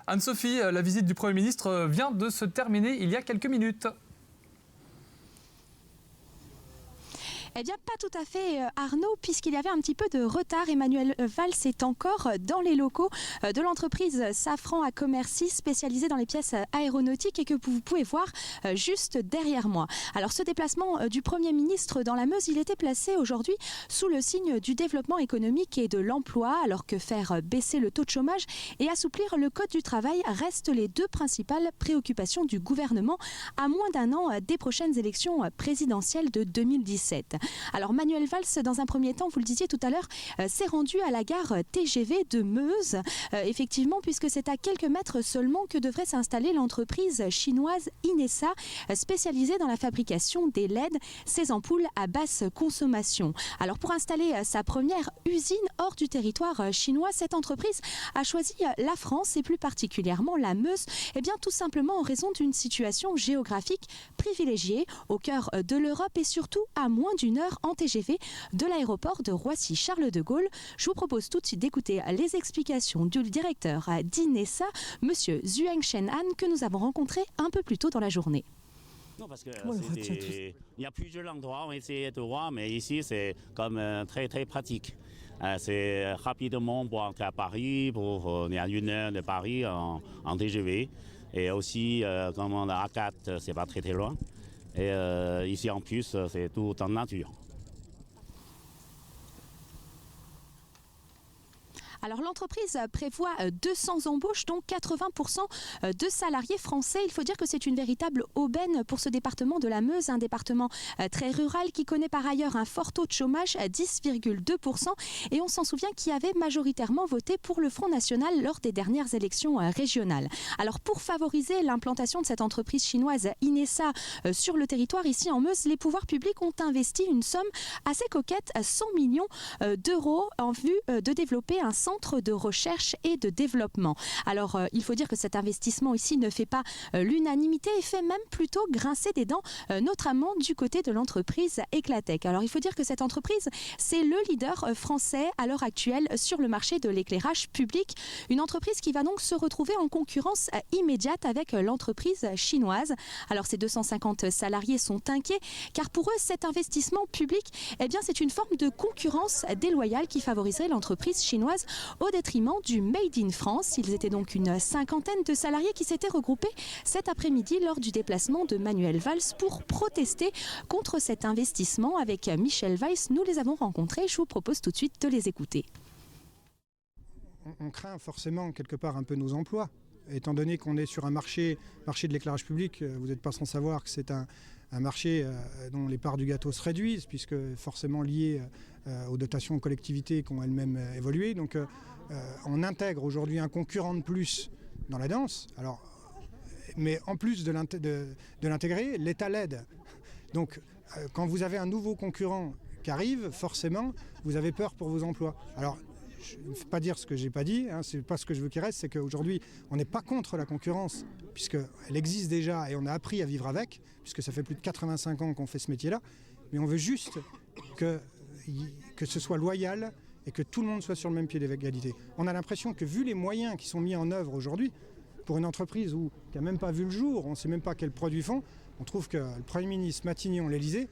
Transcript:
Anne-Sophie, la visite du Premier ministre vient de se terminer il y a quelques minutes. Eh bien, pas tout à fait, Arnaud, puisqu'il y avait un petit peu de retard. Emmanuel Valls est encore dans les locaux de l'entreprise Safran à Commercy, spécialisée dans les pièces aéronautiques et que vous pouvez voir juste derrière moi. Alors, ce déplacement du Premier ministre dans la Meuse, il était placé aujourd'hui sous le signe du développement économique et de l'emploi, alors que faire baisser le taux de chômage et assouplir le code du travail restent les deux principales préoccupations du gouvernement à moins d'un an des prochaines élections présidentielles de 2017. Alors Manuel Valls, dans un premier temps, vous le disiez tout à l'heure, s'est rendu à la gare TGV de Meuse, effectivement, puisque c'est à quelques mètres seulement que devrait s'installer l'entreprise chinoise Inessa, spécialisée dans la fabrication des LED, ces ampoules à basse consommation. Alors pour installer sa première usine hors du territoire chinois, cette entreprise a choisi la France et plus particulièrement la Meuse, et bien tout simplement en raison d'une situation géographique privilégiée au cœur de l'Europe et surtout à moins d'une heure en TGV de l'aéroport de Roissy-Charles de Gaulle. Je vous propose tout de suite d'écouter les explications du directeur d'Inessa, monsieur Zueng Shen-Han, que nous avons rencontré un peu plus tôt dans la journée. Non, parce que il y a plusieurs endroits où on essaie de voir, mais ici c'est comme très très pratique. C'est rapidement pour entrer à Paris, on est à 1 heure de Paris en TGV. Et aussi, comme on a A4, c'est pas très très loin. Et ici en plus, c'est tout en nature. Alors l'entreprise prévoit 200 embauches, donc 80% de salariés français. Il faut dire que c'est une véritable aubaine pour ce département de la Meuse, un département très rural qui connaît par ailleurs un fort taux de chômage, 10,2%. Et on s'en souvient qui avait majoritairement voté pour le Front National lors des dernières élections régionales. Alors pour favoriser l'implantation de cette entreprise chinoise Inessa sur le territoire ici en Meuse, les pouvoirs publics ont investi une somme assez coquette, 100 millions d'euros en vue de développer un centre de recherche et de développement. Alors, il faut dire que cet investissement ici ne fait pas l'unanimité et fait même plutôt grincer des dents, notamment du côté de l'entreprise Eclatec. Alors, il faut dire que cette entreprise, c'est le leader français à l'heure actuelle sur le marché de l'éclairage public. Une entreprise qui va donc se retrouver en concurrence immédiate avec l'entreprise chinoise. Alors, ces 250 salariés sont inquiets car pour eux, cet investissement public, eh bien, c'est une forme de concurrence déloyale qui favoriserait l'entreprise chinoise au détriment du Made in France. Ils étaient donc une cinquantaine de salariés qui s'étaient regroupés cet après-midi lors du déplacement de Manuel Valls pour protester contre cet investissement. Avec Michel Weiss, nous les avons rencontrés. Je vous propose tout de suite de les écouter. On craint forcément quelque part un peu nos emplois. Étant donné qu'on est sur un marché de l'éclairage public, vous n'êtes pas sans savoir que c'est un marché dont les parts du gâteau se réduisent, puisque forcément lié aux dotations aux collectivités qui ont elles-mêmes évolué. Donc on intègre aujourd'hui un concurrent de plus dans la danse. Alors, mais en plus de l'intégrer, l'État l'aide. Donc quand vous avez un nouveau concurrent qui arrive, forcément, vous avez peur pour vos emplois. Alors, je ne vais pas dire ce que je n'ai pas dit, c'est pas ce que je veux qu'il reste, c'est qu'aujourd'hui, on n'est pas contre la concurrence, puisqu'elle existe déjà et on a appris à vivre avec, puisque ça fait plus de 85 ans qu'on fait ce métier-là, mais on veut juste que ce soit loyal et que tout le monde soit sur le même pied d'égalité. On a l'impression que vu les moyens qui sont mis en œuvre aujourd'hui, pour une entreprise qui n'a même pas vu le jour, on ne sait même pas quels produits font, on trouve que le Premier ministre Matignon, l'Élysée,